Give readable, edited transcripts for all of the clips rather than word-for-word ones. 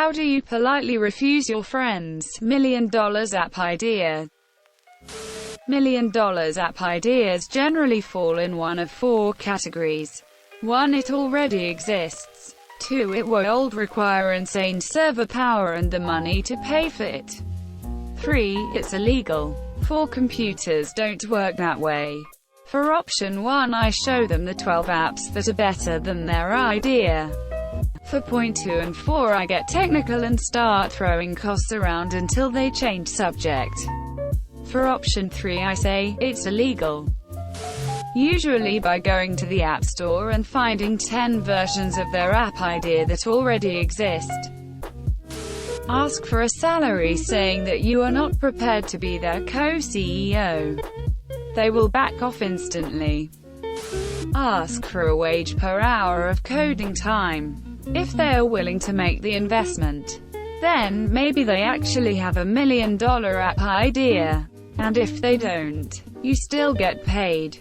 How do you politely refuse your friend's $1 million app idea? $1 million app ideas generally fall in one of four categories. 1. It already exists. 2. It won't require insane server power and the money to pay for it. 3. It's illegal. 4. Computers don't work that way. For option 1, I show them the 12 apps that are better than their idea. For point 2 and 4, I get technical and start throwing costs around until they change subject. For option 3, I say, it's illegal. Usually by going to the App Store and finding 10 versions of their app idea that already exist. Ask for a salary saying that you are not prepared to be their co-CEO. They will back off instantly. Ask for a wage per hour of coding time. If they are willing to make the investment, then maybe they actually have $1 million app idea. And if they don't, you still get paid.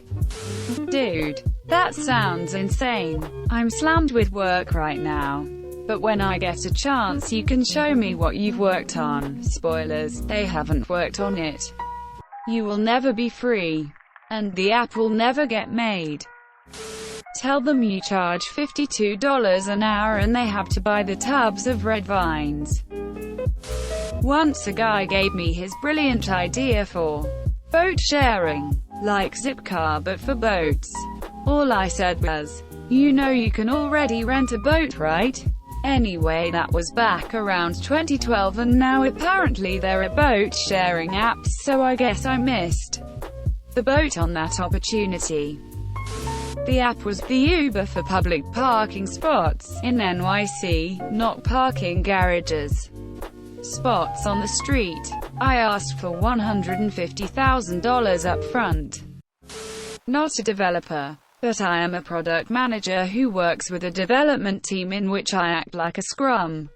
Dude, that sounds insane. I'm slammed with work right now. But when I get a chance you can show me what you've worked on. Spoilers, they haven't worked on it. You will never be free. And the app will never get made. Tell them you charge $52 an hour and they have to buy the tubs of red vines. Once a guy gave me his brilliant idea for boat sharing, like Zipcar but for boats. All I said was, you know you can already rent a boat, right? Anyway, that was back around 2012 and now apparently there are boat sharing apps, so I guess I missed the boat on that opportunity. The app was the Uber for public parking spots in NYC, not parking garages. Spots on the street. I asked for $150,000 up front. Not a developer, but I am a product manager who works with a development team in which I act like a Scrum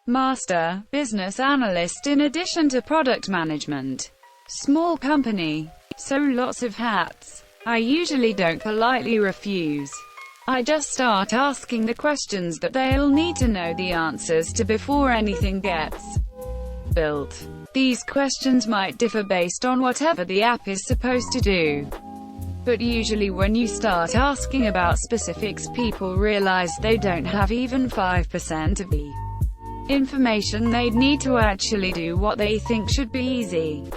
Master, business analyst in addition to product management. Small company, so lots of hats. I usually don't politely refuse. I just start asking the questions that they'll need to know the answers to before anything gets built. These questions might differ based on whatever the app is supposed to do. But usually when you start asking about specifics, people realize they don't have even 5% of the information they'd need to actually do what they think should be easy.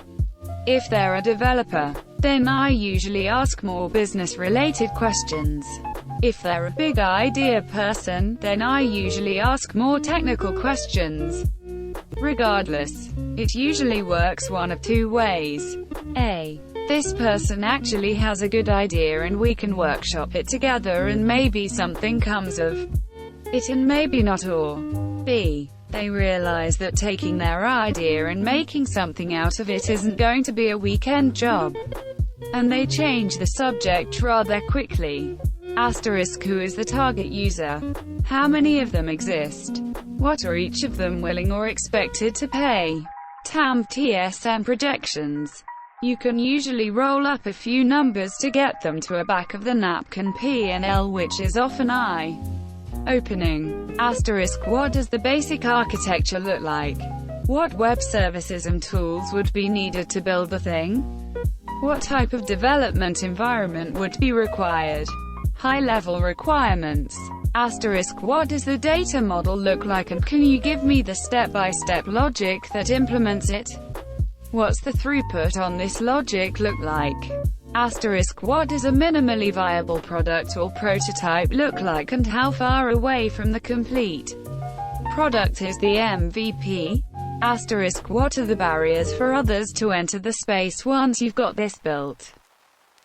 If they're a developer, then I usually ask more business-related questions. If they're a big idea person, then I usually ask more technical questions. Regardless, it usually works one of two ways. A. This person actually has a good idea and we can workshop it together and maybe something comes of it and maybe not. Or B. They realize that taking their idea and making something out of it isn't going to be a weekend job. And they change the subject rather quickly. Asterisk. Who is the target user? How many of them exist? What are each of them willing or expected to pay? TAM TSM projections. You can usually roll up a few numbers to get them to a back of the napkin P&L, which is often eye-opening. Asterisk. What does the basic architecture look like? What web services and tools would be needed to build the thing? What type of development environment would be required? High-level requirements. Asterisk. What does the data model look like and can you give me the step-by-step logic that implements it? What's the throughput on this logic look like? Asterisk. What does a minimally viable product or prototype look like and how far away from the complete product is the MVP? Asterisk. What are the barriers for others to enter the space once you've got this built?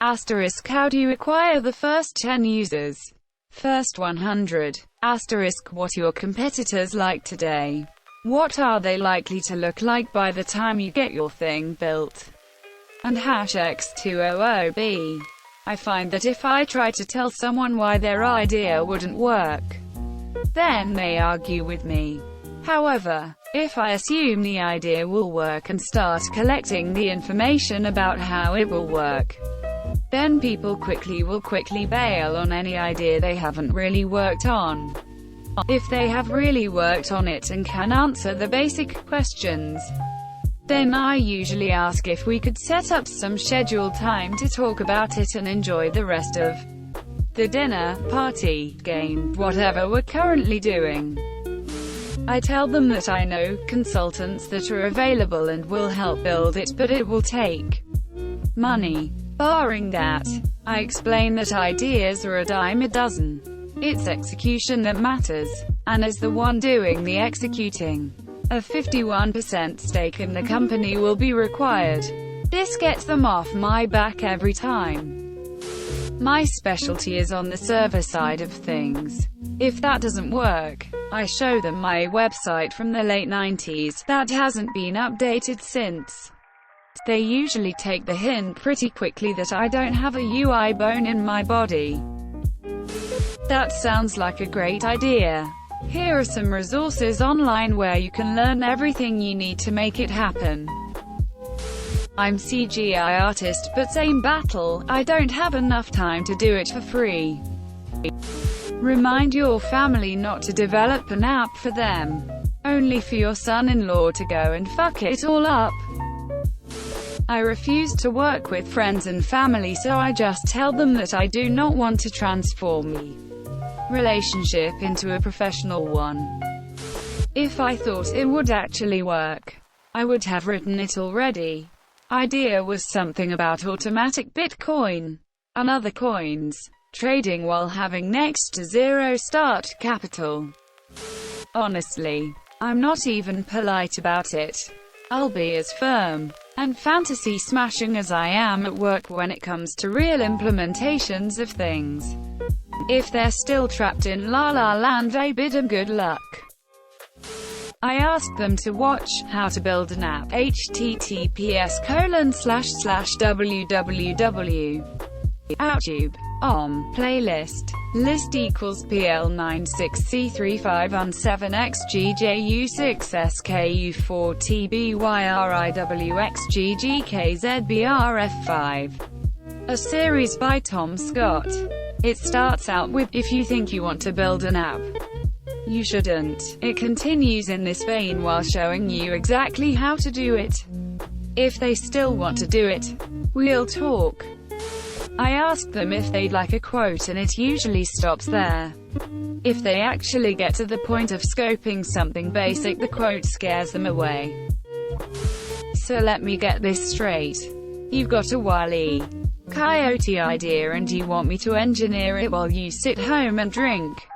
Asterisk. How do you acquire the first 10 users? First 100. Asterisk. What are your competitors like today? What are they likely to look like by the time you get your thing built? And #X200B. I find that if I try to tell someone why their idea wouldn't work, then they argue with me. However, if I assume the idea will work and start collecting the information about how it will work, then people will quickly bail on any idea they haven't really worked on. If they have really worked on it and can answer the basic questions, then I usually ask if we could set up some scheduled time to talk about it and enjoy the rest of the dinner, party, game, whatever we're currently doing. I tell them that I know consultants that are available and will help build it, but it will take money. Barring that, I explain that ideas are a dime a dozen. It's execution that matters, and as the one doing the executing, a 51% stake in the company will be required. This gets them off my back every time. My specialty is on the server side of things. If that doesn't work, I show them my website from the late 90s that hasn't been updated since. They usually take the hint pretty quickly that I don't have a UI bone in my body. That sounds like a great idea. Here are some resources online where you can learn everything you need to make it happen. I'm CGI artist, but same battle, I don't have enough time to do it for free. Remind your family not to develop an app for them. Only for your son-in-law to go and fuck it all up. I refuse to work with friends and family, so I just tell them that I do not want to transform my relationship into a professional one. If I thought it would actually work, I would have written it already. Idea was something about automatic Bitcoin and other coins, trading while having next to zero start capital. Honestly, I'm not even polite about it. I'll be as firm and fantasy smashing as I am at work when it comes to real implementations of things. If they're still trapped in La La Land, I bid them good luck. I asked them to watch How to Build an App, https://www. Playlist. List equals PL96C3517XGJU6SKU4TBYRIWXGGKZBRF5. A series by Tom Scott. It starts out with, if you think you want to build an app, you shouldn't. It continues in this vein while showing you exactly how to do it. If they still want to do it, we'll talk. I ask them if they'd like a quote and it usually stops there. If they actually get to the point of scoping something basic, the quote scares them away. So let me get this straight. You've got a Wile E. Coyote idea and you want me to engineer it while you sit home and drink,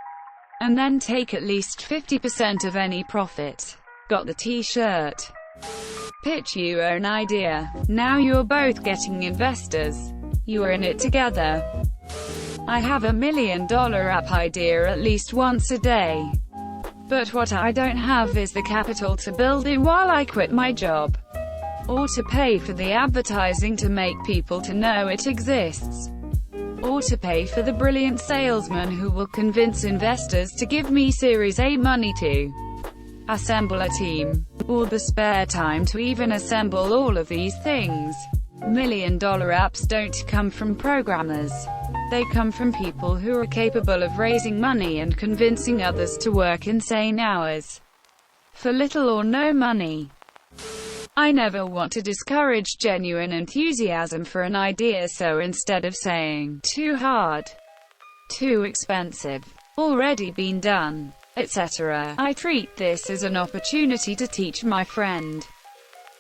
and then take at least 50% of any profit. Got the t-shirt. Pitch your own idea. Now you're both getting investors. You are in it together. I have $1 million app idea at least once a day. But what I don't have is the capital to build it while I quit my job, or to pay for the advertising to make people to know it exists, or to pay for the brilliant salesman who will convince investors to give me Series A money to assemble a team, or the spare time to even assemble all of these things. $1 million apps don't come from programmers. They come from people who are capable of raising money and convincing others to work insane hours for little or no money. I never want to discourage genuine enthusiasm for an idea, so instead of saying, too hard, too expensive, already been done, etc., I treat this as an opportunity to teach my friend,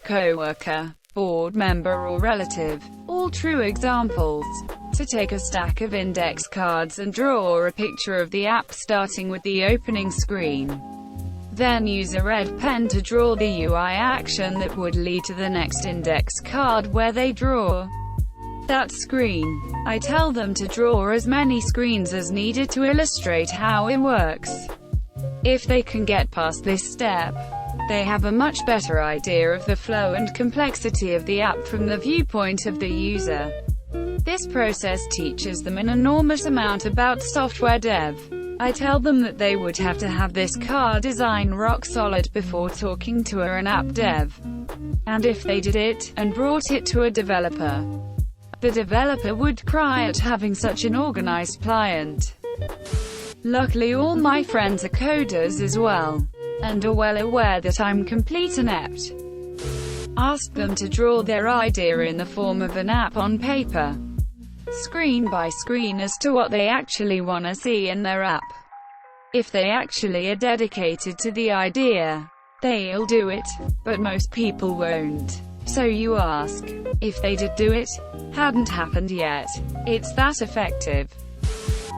co-worker, board member or relative, all true examples, to take a stack of index cards and draw a picture of the app starting with the opening screen. Then use a red pen to draw the UI action that would lead to the next index card where they draw that screen. I tell them to draw as many screens as needed to illustrate how it works. If they can get past this step, they have a much better idea of the flow and complexity of the app from the viewpoint of the user. This process teaches them an enormous amount about software dev. I tell them that they would have to have this car design rock solid before talking to an app dev. And if they did it, and brought it to a developer, the developer would cry at having such an organized client. Luckily all my friends are coders as well, and are well aware that I'm complete inept. Ask them to draw their idea in the form of an app on paper, screen by screen, as to what they actually want to see in their app. If they actually are dedicated to the idea, they'll do it, but most people won't. So you ask. If they did do it, hadn't happened yet. It's that effective.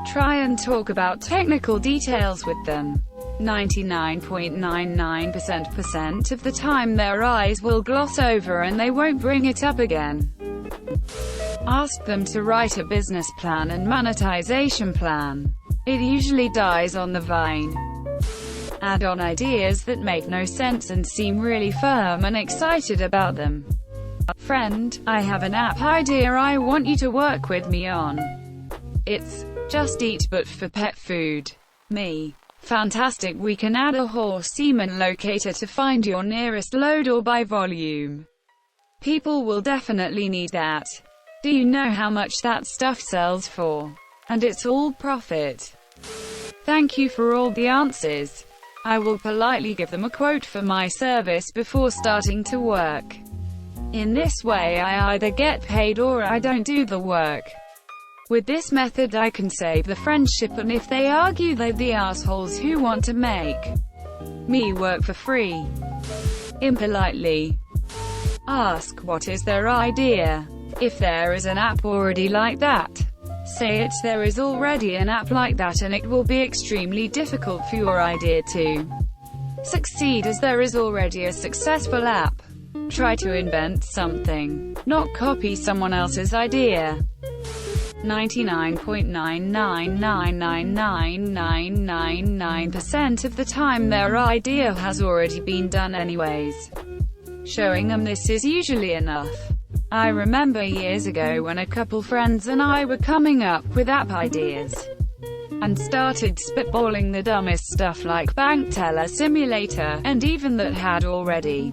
Try and talk about technical details with them. 99.99% of the time their eyes will gloss over and they won't bring it up again. Ask them to write a business plan and monetization plan. It usually dies on the vine. Add on ideas that make no sense and seem really firm and excited about them. Friend, I have an app idea I want you to work with me on. It's Just Eat but for pet food. Me. Fantastic, we can add a horse semen locator to find your nearest load or by volume. People will definitely need that. Do you know how much that stuff sells for? And it's all profit. Thank you for all the answers. I will politely give them a quote for my service before starting to work. In this way I either get paid or I don't do the work. With this method I can save the friendship, and if they argue, they're the assholes who want to make me work for free. Impolitely ask what is their idea. If there is an app already like that, say it. There is already an app like that and it will be extremely difficult for your idea to succeed as there is already a successful app. Try to invent something, not copy someone else's idea. 99.9999999% of the time their idea has already been done anyways. Showing them this is usually enough. I remember years ago when a couple friends and I were coming up with app ideas and started spitballing the dumbest stuff like bank teller simulator, and even that had already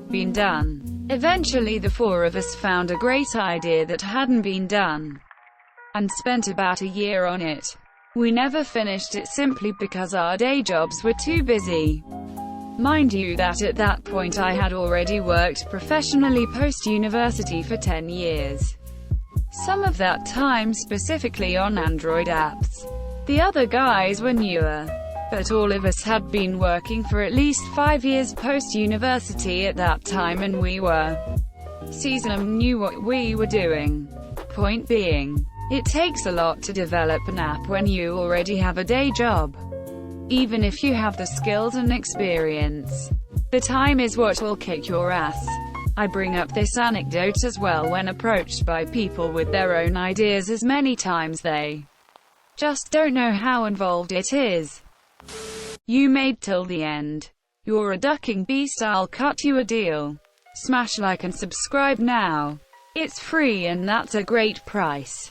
been done. Eventually the four of us found a great idea that hadn't been done, and spent about a year on it. We never finished it simply because our day jobs were too busy. Mind you that at that point I had already worked professionally post-university for 10 years. Some of that time specifically on Android apps. The other guys were newer, but all of us had been working for at least 5 years post-university at that time, and we were seasoned and knew what we were doing. Point being, it takes a lot to develop an app when you already have a day job. Even if you have the skills and experience, the time is what will kick your ass. I bring up this anecdote as well when approached by people with their own ideas, as many times they just don't know how involved it is. You made till the end. You're a ducking beast, I'll cut you a deal. Smash like and subscribe now. It's free and that's a great price.